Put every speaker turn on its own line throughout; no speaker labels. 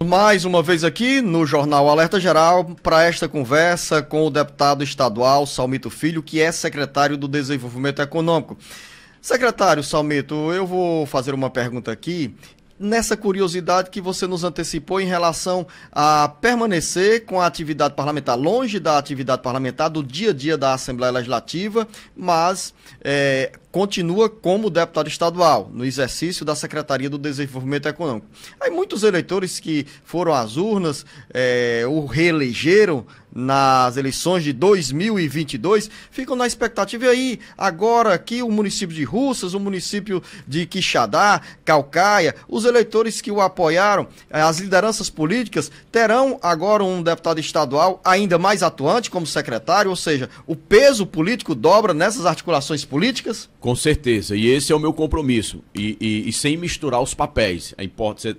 Mais uma vez aqui no Jornal Alerta Geral para esta conversa com o deputado estadual Salmito Filho, que é secretário do Desenvolvimento Econômico. Secretário Salmito, eu vou fazer uma pergunta aqui, nessa curiosidade que você nos antecipou em relação a permanecer com a atividade parlamentar, longe da atividade parlamentar, do dia a dia da Assembleia Legislativa, mas continua como deputado estadual, no exercício da Secretaria do Desenvolvimento Econômico. Aí muitos eleitores que foram às urnas, o reelegeram nas eleições de 2022, ficam na expectativa. E aí, agora aqui o município de Russas, o município de Quixadá, Caucaia, os eleitores que o apoiaram, as lideranças políticas, terão agora um deputado estadual ainda mais atuante como secretário, ou seja, o peso político dobra nessas articulações políticas?
Com certeza, e esse é o meu compromisso, e sem misturar os papéis.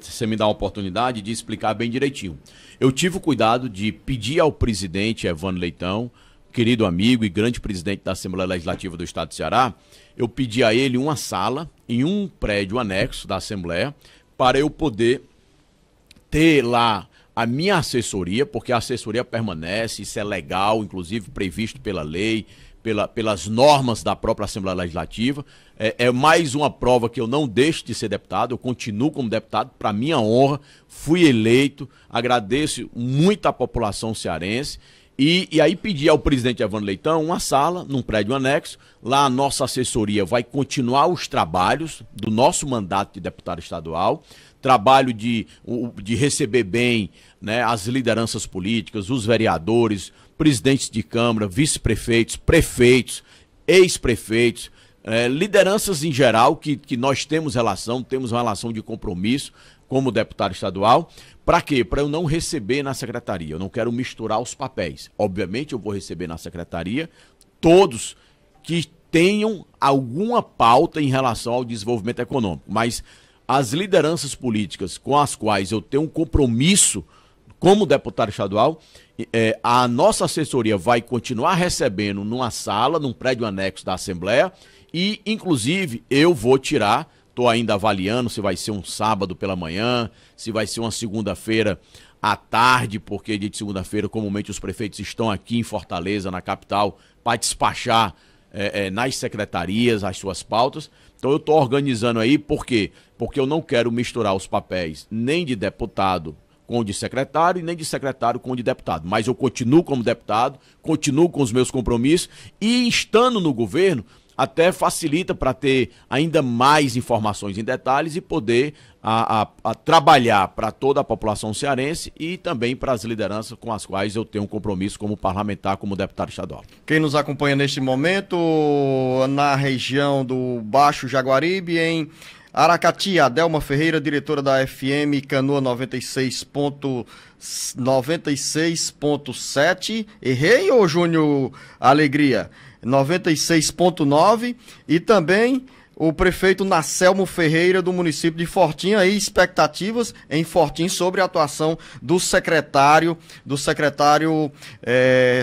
Você me dá a oportunidade de explicar bem direitinho. Eu tive o cuidado de pedir ao presidente Evandro Leitão, querido amigo e grande presidente da Assembleia Legislativa do Estado do Ceará, eu pedi a ele uma sala em um prédio anexo da Assembleia para eu poder ter lá a minha assessoria, porque a assessoria permanece, isso é legal, inclusive previsto pela lei, pelas normas da própria Assembleia Legislativa. É mais uma prova que eu não deixo de ser deputado, eu continuo como deputado, para minha honra, fui eleito, agradeço muito à população cearense, e aí pedi ao presidente Evandro Leitão uma sala num prédio anexo. Lá a nossa assessoria vai continuar os trabalhos do nosso mandato de deputado estadual, trabalho de receber bem, né, as lideranças políticas, os vereadores, presidentes de Câmara, vice-prefeitos, prefeitos, ex-prefeitos, lideranças em geral que nós temos uma relação de compromisso como deputado estadual. Para quê? Para eu não receber na secretaria, eu não quero misturar os papéis. Obviamente eu vou receber na secretaria todos que tenham alguma pauta em relação ao desenvolvimento econômico, mas as lideranças políticas com as quais eu tenho um compromisso como deputado estadual, a nossa assessoria vai continuar recebendo numa sala, num prédio anexo da Assembleia, e inclusive eu vou tirar, estou ainda avaliando se vai ser um sábado pela manhã, se vai ser uma segunda-feira à tarde, porque dia de segunda-feira comumente os prefeitos estão aqui em Fortaleza, na capital, para despachar nas secretarias as suas pautas. Então eu estou organizando aí, por quê? Porque eu não quero misturar os papéis nem de deputado com o de secretário e nem de secretário com o de deputado. Mas eu continuo como deputado, continuo com os meus compromissos e estando no governo até facilita para ter ainda mais informações em detalhes e poder trabalhar para toda a população cearense e também para as lideranças com as quais eu tenho um compromisso como parlamentar, como deputado estadual.
Quem nos acompanha neste momento na região do Baixo Jaguaribe, em Aracati, Adelma Ferreira, diretora da FM Canoa 96.7. Errei, ô Júnior Alegria? 96.9. E também o prefeito Nacelmo Ferreira, do município de Fortim, aí expectativas em Fortim sobre a atuação do secretário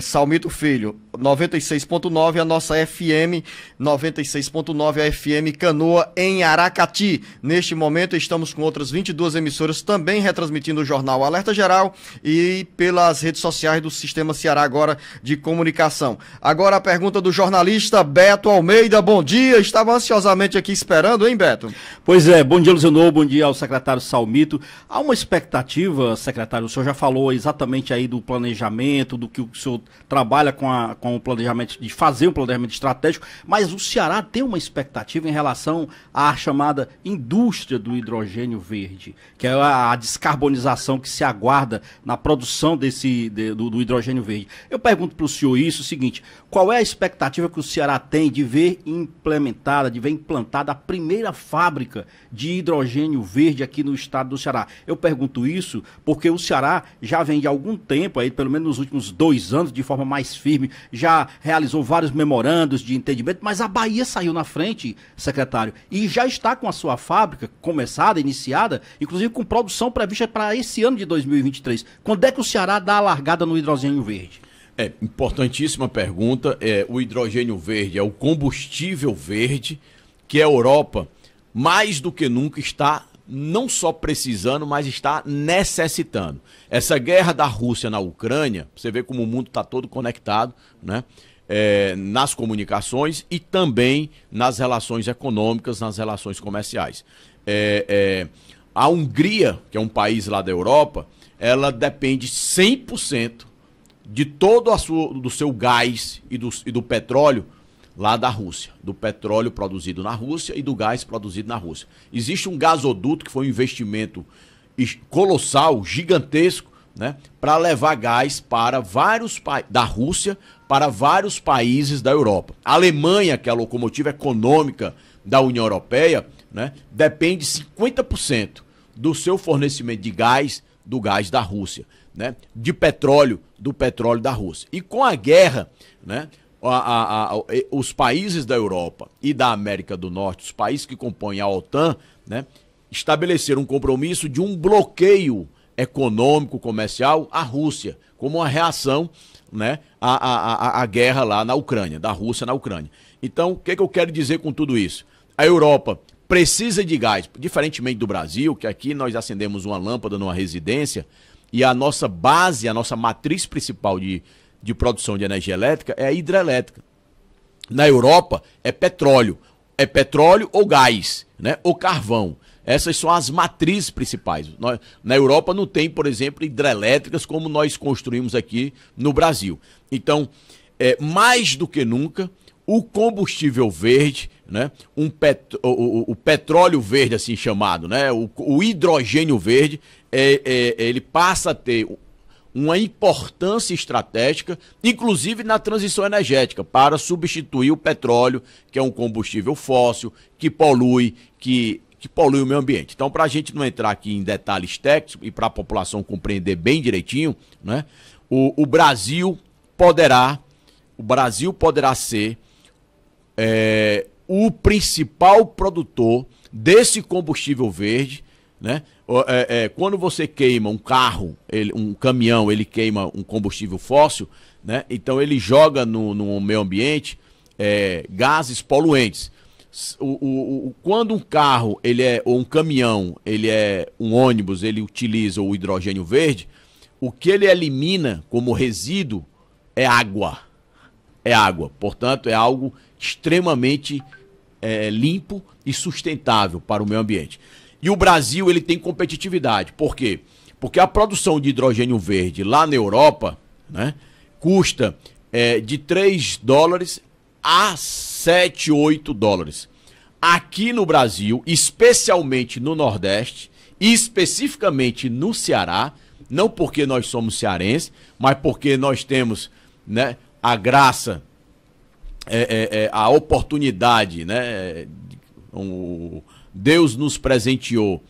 Salmito Filho. 96.9 a nossa FM, 96.9 a FM Canoa em Aracati. Neste momento estamos com outras 22 emissoras também retransmitindo o Jornal Alerta Geral e pelas redes sociais do Sistema Ceará Agora de Comunicação. Agora a pergunta do jornalista Beto Almeida. Bom dia, estava ansiosamente aqui esperando, hein, Beto?
Pois é, bom dia, Luciano, bom dia ao secretário Salmito. Há uma expectativa, secretário, o senhor já falou exatamente aí do planejamento, do que o senhor trabalha com o planejamento, de fazer um planejamento estratégico, mas o Ceará tem uma expectativa em relação à chamada indústria do hidrogênio verde, que é a descarbonização que se aguarda na produção do hidrogênio verde. Eu pergunto para o senhor o seguinte, qual é a expectativa que o Ceará tem de ver implementada, de ver implantada a primeira fábrica de hidrogênio verde aqui no estado do Ceará? Eu pergunto isso porque o Ceará já vem de algum tempo, aí, pelo menos nos últimos 2 anos, de forma mais firme, já realizou vários memorandos de entendimento, mas a Bahia saiu na frente, secretário, e já está com a sua fábrica começada, iniciada, inclusive com produção prevista para esse ano de 2023. Quando é que o Ceará dá a largada no hidrogênio verde?
Importantíssima pergunta. O hidrogênio verde é o combustível verde que a Europa, mais do que nunca, está não só precisando, mas está necessitando. Essa guerra da Rússia na Ucrânia, você vê como o mundo está todo conectado, né? Nas comunicações e também nas relações econômicas, nas relações comerciais. A Hungria, que é um país lá da Europa, ela depende 100% de todo do seu gás e do petróleo lá da Rússia, do petróleo produzido na Rússia e do gás produzido na Rússia. Existe um gasoduto que foi um investimento colossal, gigantesco, né, para levar gás para da Rússia para vários países da Europa. A Alemanha, que é a locomotiva econômica da União Europeia, né, depende 50% do seu fornecimento de gás, do gás da Rússia, né, de petróleo, do petróleo da Rússia. E com a guerra, né, os países da Europa e da América do Norte, os países que compõem a OTAN, né, estabeleceram um compromisso de um bloqueio econômico, comercial à Rússia, como uma reação, né, à guerra lá na Ucrânia, da Rússia na Ucrânia. Então, o que eu quero dizer com tudo isso? A Europa precisa de gás, diferentemente do Brasil, que aqui nós acendemos uma lâmpada numa residência e a nossa base, a nossa matriz principal de produção de energia elétrica é a hidrelétrica. Na Europa é petróleo ou gás, né, ou carvão. Essas são as matrizes principais. Na Europa não tem, por exemplo, hidrelétricas como nós construímos aqui no Brasil. Então, mais do que nunca, o combustível verde, né, o petróleo verde, assim chamado, né, o hidrogênio verde, ele passa a ter uma importância estratégica, inclusive na transição energética, para substituir o petróleo, que é um combustível fóssil, que polui o meio ambiente. Então, para a gente não entrar aqui em detalhes técnicos e para a população compreender bem direitinho, né, o Brasil poderá ser o principal produtor desse combustível verde, né? Quando você queima um carro, um caminhão, ele queima um combustível fóssil, né? Então ele joga no meio ambiente gases poluentes. Quando um carro ou um caminhão, ele é um ônibus, ele utiliza o hidrogênio verde, o que ele elimina como resíduo é água. É água. Portanto, é algo extremamente limpo e sustentável para o meio ambiente. E o Brasil, ele tem competitividade. Por quê? Porque a produção de hidrogênio verde lá na Europa, né, custa de 3 dólares a 7, 8 dólares. Aqui no Brasil, especialmente no Nordeste, e especificamente no Ceará, não porque nós somos cearenses, mas porque nós temos, né, a graça, a oportunidade, né, Deus nos presenteou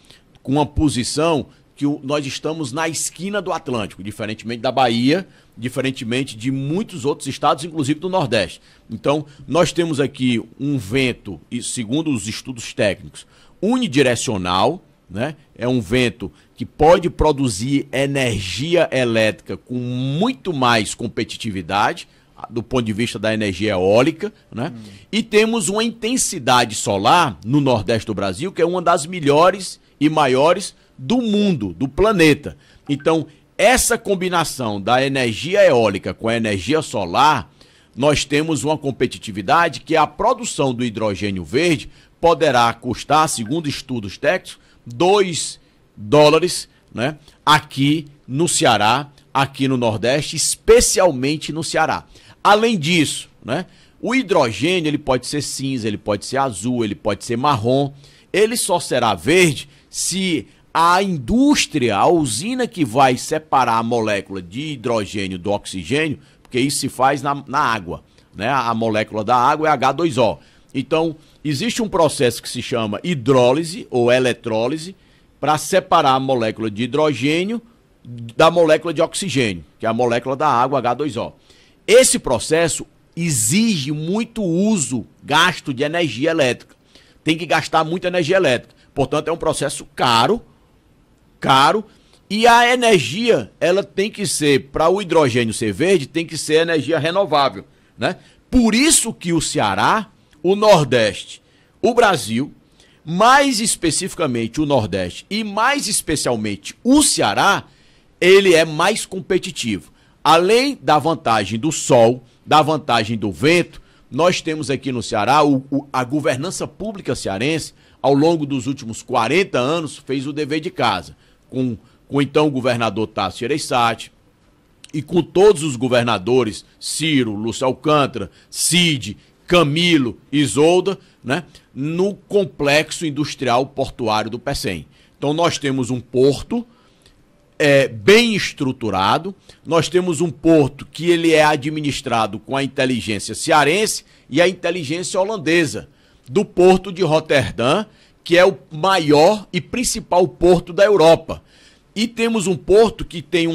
com uma posição que nós estamos na esquina do Atlântico, diferentemente da Bahia, diferentemente de muitos outros estados, inclusive do Nordeste. Então, nós temos aqui um vento, e segundo os estudos técnicos, unidirecional, né? É um vento que pode produzir energia elétrica com muito mais competitividade, do ponto de vista da energia eólica, né? E temos uma intensidade solar no Nordeste do Brasil, que é uma das melhores e maiores do mundo, do planeta. Então, essa combinação da energia eólica com a energia solar, nós temos uma competitividade que a produção do hidrogênio verde poderá custar, segundo estudos técnicos, 2 dólares, né? Aqui no Ceará, aqui no Nordeste, especialmente no Ceará. Além disso, né, o hidrogênio ele pode ser cinza, ele pode ser azul, ele pode ser marrom. Ele só será verde se a indústria, a usina que vai separar a molécula de hidrogênio do oxigênio, porque isso se faz na água, né? A molécula da água é H2O. Então, existe um processo que se chama hidrólise ou eletrólise para separar a molécula de hidrogênio da molécula de oxigênio, que é a molécula da água H2O. Esse processo exige muito gasto de energia elétrica. Tem que gastar muita energia elétrica. Portanto, é um processo caro, e a energia, ela tem que ser, para o hidrogênio ser verde, tem que ser energia renovável, né? Por isso que o Ceará, o Nordeste, o Brasil, mais especificamente o Nordeste e mais especialmente o Ceará, ele é mais competitivo. Além da vantagem do sol, da vantagem do vento, nós temos aqui no Ceará a governança pública cearense, ao longo dos últimos 40 anos, fez o dever de casa, com então o governador Tasso Gereissati e com todos os governadores, Ciro, Lúcio Alcântara, Cid, Camilo, Isolda, né, no complexo industrial portuário do Pecém. Então nós temos um porto bem estruturado, nós temos um porto que ele é administrado com a inteligência cearense e a inteligência holandesa, do porto de Roterdã, que é o maior e principal porto da Europa. E temos um porto que tem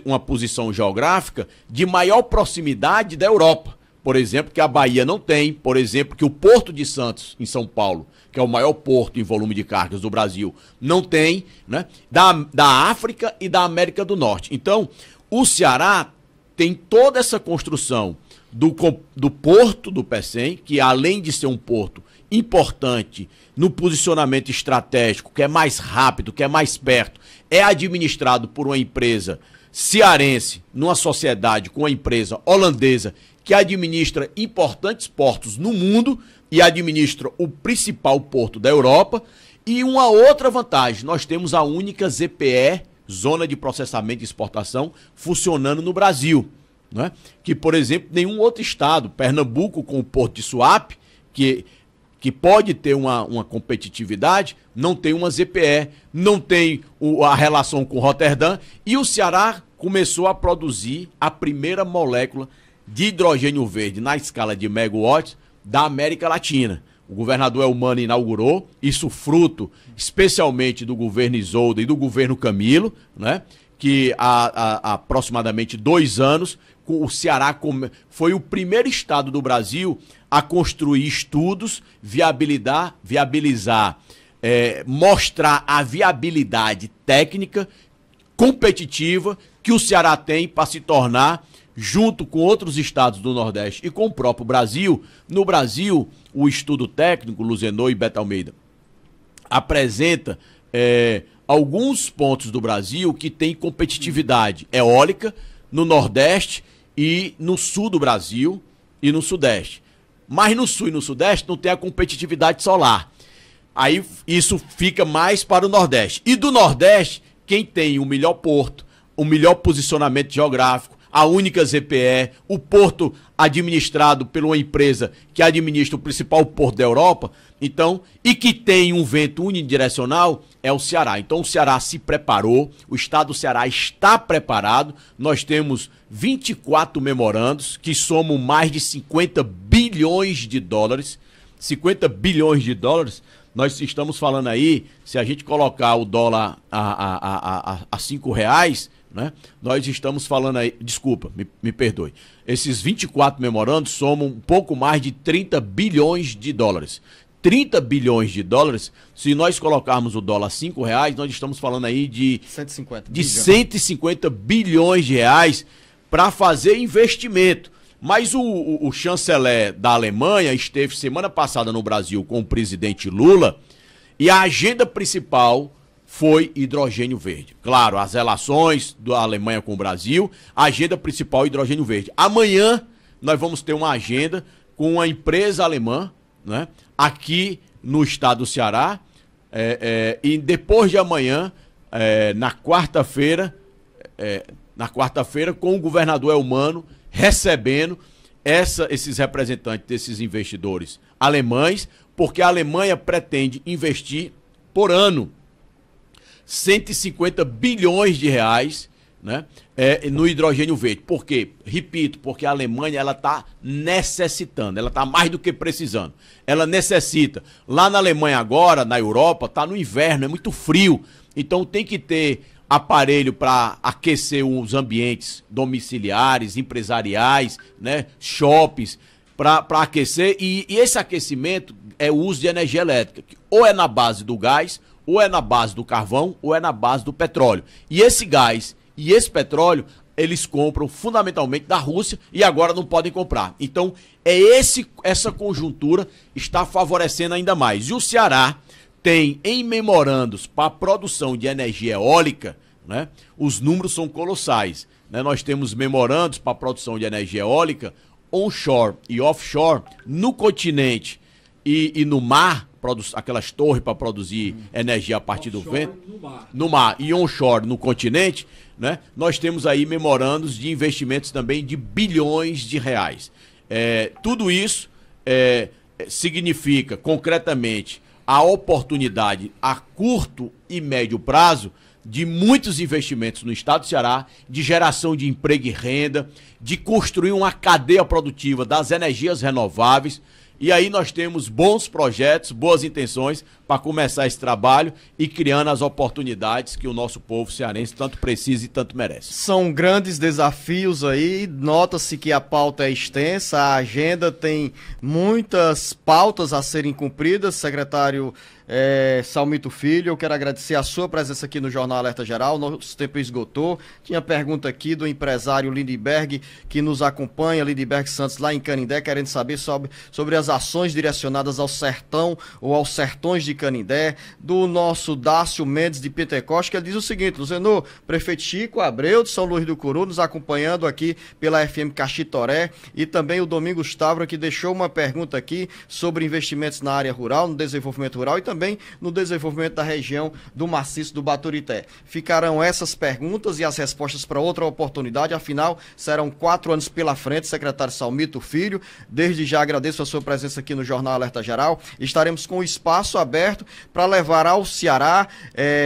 uma posição geográfica de maior proximidade da Europa. Por exemplo, que a Bahia não tem, por exemplo, que o Porto de Santos, em São Paulo, que é o maior porto em volume de cargas do Brasil, não tem, né? Da África e da América do Norte. Então, o Ceará tem toda essa construção do Porto do Pecém, que além de ser um porto importante no posicionamento estratégico, que é mais rápido, que é mais perto, é administrado por uma empresa cearense, numa sociedade com uma empresa holandesa, que administra importantes portos no mundo e administra o principal porto da Europa. E uma outra vantagem, nós temos a única ZPE, Zona de Processamento e Exportação, funcionando no Brasil, né? Que, por exemplo, nenhum outro estado, Pernambuco com o Porto de Suape, que pode ter uma competitividade, não tem uma ZPE, não tem a relação com Roterdã, e o Ceará começou a produzir a primeira molécula de hidrogênio verde na escala de megawatts da América Latina. O governador Elmano inaugurou, isso fruto especialmente do governo Isolda e do governo Camilo, né? Que há aproximadamente 2 anos, o Ceará foi o primeiro estado do Brasil a construir estudos, viabilizar, mostrar a viabilidade técnica, competitiva, que o Ceará tem para se tornar, junto com outros estados do Nordeste e com o próprio Brasil. No Brasil, o estudo técnico, Luzenor e Beto Almeida, apresenta alguns pontos do Brasil que tem competitividade eólica no Nordeste e no sul do Brasil e no Sudeste. Mas no sul e no Sudeste não tem a competitividade solar. Aí isso fica mais para o Nordeste. E do Nordeste, quem tem o melhor porto, o melhor posicionamento geográfico, a única ZPE, o porto administrado por uma empresa que administra o principal porto da Europa, então, e que tem um vento unidirecional, é o Ceará. Então o Ceará se preparou, o estado do Ceará está preparado, nós temos 24 memorandos que somam mais de 50 bilhões de dólares. 50 bilhões de dólares, nós estamos falando aí, se a gente colocar o dólar a R$5, né? Nós estamos falando aí, desculpa, me perdoe, esses 24 memorandos somam um pouco mais de 30 bilhões de dólares. 30 bilhões de dólares, se nós colocarmos o dólar a R$5, nós estamos falando aí de 150 bilhões de reais para fazer investimento. Mas o chanceler da Alemanha esteve semana passada no Brasil com o presidente Lula e a agenda principal foi hidrogênio verde. Claro, as relações da Alemanha com o Brasil, a agenda principal hidrogênio verde. Amanhã nós vamos ter uma agenda com uma empresa alemã, né, aqui no estado do Ceará, e depois de amanhã, na quarta-feira, com o governador Elmano recebendo esses representantes desses investidores alemães, porque a Alemanha pretende investir por ano 150 bilhões de reais, né, no hidrogênio verde. Por quê? Repito, porque a Alemanha ela está necessitando, ela está mais do que precisando. Ela necessita. Lá na Alemanha agora, na Europa, está no inverno, é muito frio. Então tem que ter aparelho para aquecer os ambientes domiciliares, empresariais, né, shoppings, para aquecer. E esse aquecimento é o uso de energia elétrica, que ou é na base do gás, ou é na base do carvão, ou é na base do petróleo. E esse gás e esse petróleo, eles compram fundamentalmente da Rússia e agora não podem comprar. Então, essa conjuntura está favorecendo ainda mais. E o Ceará tem em memorandos para a produção de energia eólica, né, os números são colossais. Né? Nós temos memorandos para a produção de energia eólica onshore e offshore no continente e no mar, aquelas torres para produzir energia a partir do vento, no mar e onshore no continente, né? Nós temos aí memorandos de investimentos também de bilhões de reais. Tudo isso significa concretamente a oportunidade a curto e médio prazo de muitos investimentos no estado do Ceará, de geração de emprego e renda, de construir uma cadeia produtiva das energias renováveis. E aí nós temos bons projetos, boas intenções para começar esse trabalho e criando as oportunidades que o nosso povo cearense tanto precisa e tanto merece.
São grandes desafios aí, nota-se que a pauta é extensa, a agenda tem muitas pautas a serem cumpridas. Secretário Salmito Filho, eu quero agradecer a sua presença aqui no Jornal Alerta Geral. Nosso tempo esgotou. Tinha pergunta aqui do empresário Lindbergh, que nos acompanha, Lindbergh Santos, lá em Canindé, querendo saber sobre as ações direcionadas ao sertão ou aos sertões de Canindé, do nosso Dácio Mendes de Pentecoste, que ele diz o seguinte: Luzenor, prefeito Chico Abreu de São Luís do Curu, nos acompanhando aqui pela FM Caxitoré, e também o Domingos Távora, que deixou uma pergunta aqui sobre investimentos na área rural, no desenvolvimento rural e também no desenvolvimento da região do maciço do Baturité. Ficarão essas perguntas e as respostas para outra oportunidade, afinal, serão 4 anos pela frente, secretário Salmito Filho. Desde já agradeço a sua presença aqui no Jornal Alerta Geral. Estaremos com o espaço aberto para levar ao Ceará,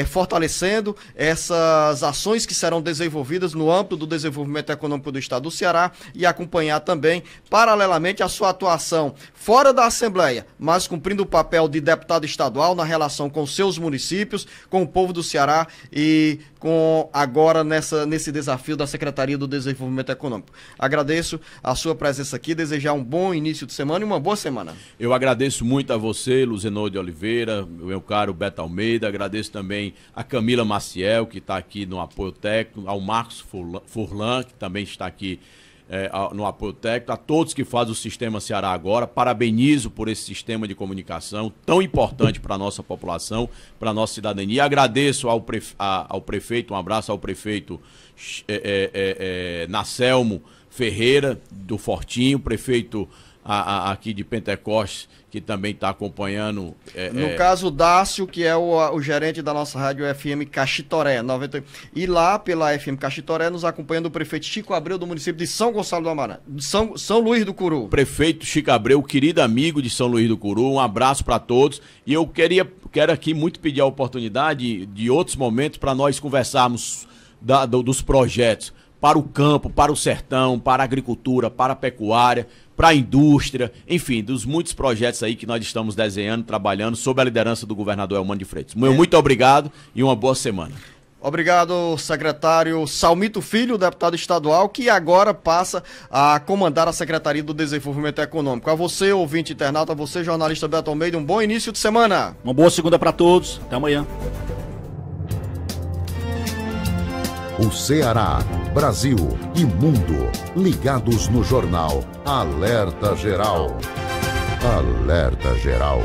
fortalecendo essas ações que serão desenvolvidas no âmbito do desenvolvimento econômico do estado do Ceará e acompanhar também, paralelamente, a sua atuação fora da Assembleia, mas cumprindo o papel de deputado estadual na relação com seus municípios, com o povo do Ceará e com agora nesse desafio da Secretaria do Desenvolvimento Econômico. Agradeço a sua presença aqui, desejar um bom início de semana e uma boa semana.
Eu agradeço muito a você, Luzenor de Oliveira, meu caro Beto Almeida, agradeço também a Camila Maciel, que está aqui no apoio técnico, ao Marcos Furlan, que também está aqui no apoio técnico, a todos que fazem o Sistema Ceará Agora. Parabenizo por esse sistema de comunicação tão importante para a nossa população, para a nossa cidadania. Agradeço ao prefeito, um abraço ao prefeito Nacelmo Ferreira, do Fortinho, prefeito aqui de Pentecoste, que também está acompanhando.
No caso, o Dácio, que é o gerente da nossa rádio FM Caxitoré, 90. E lá pela FM Caxitoré nos acompanhando o prefeito Chico Abreu, do município de São Gonçalo do Amarante, São Luís do Curu.
Prefeito Chico Abreu, querido amigo de São Luís do Curu, um abraço para todos. E eu quero aqui muito pedir a oportunidade de outros momentos para nós conversarmos dos projetos para o campo, para o sertão, para a agricultura, para a pecuária, para a indústria, enfim, dos muitos projetos aí que nós estamos desenhando, trabalhando, sob a liderança do governador Elmano de Freitas. Muito obrigado e uma boa semana.
Obrigado, secretário Salmito Filho, deputado estadual, que agora passa a comandar a Secretaria do Desenvolvimento Econômico. A você, ouvinte internauta, a você, jornalista Beto Almeida, um bom início de semana.
Uma boa segunda para todos. Até amanhã.
O Ceará, Brasil e mundo ligados no jornal Alerta Geral. Alerta Geral.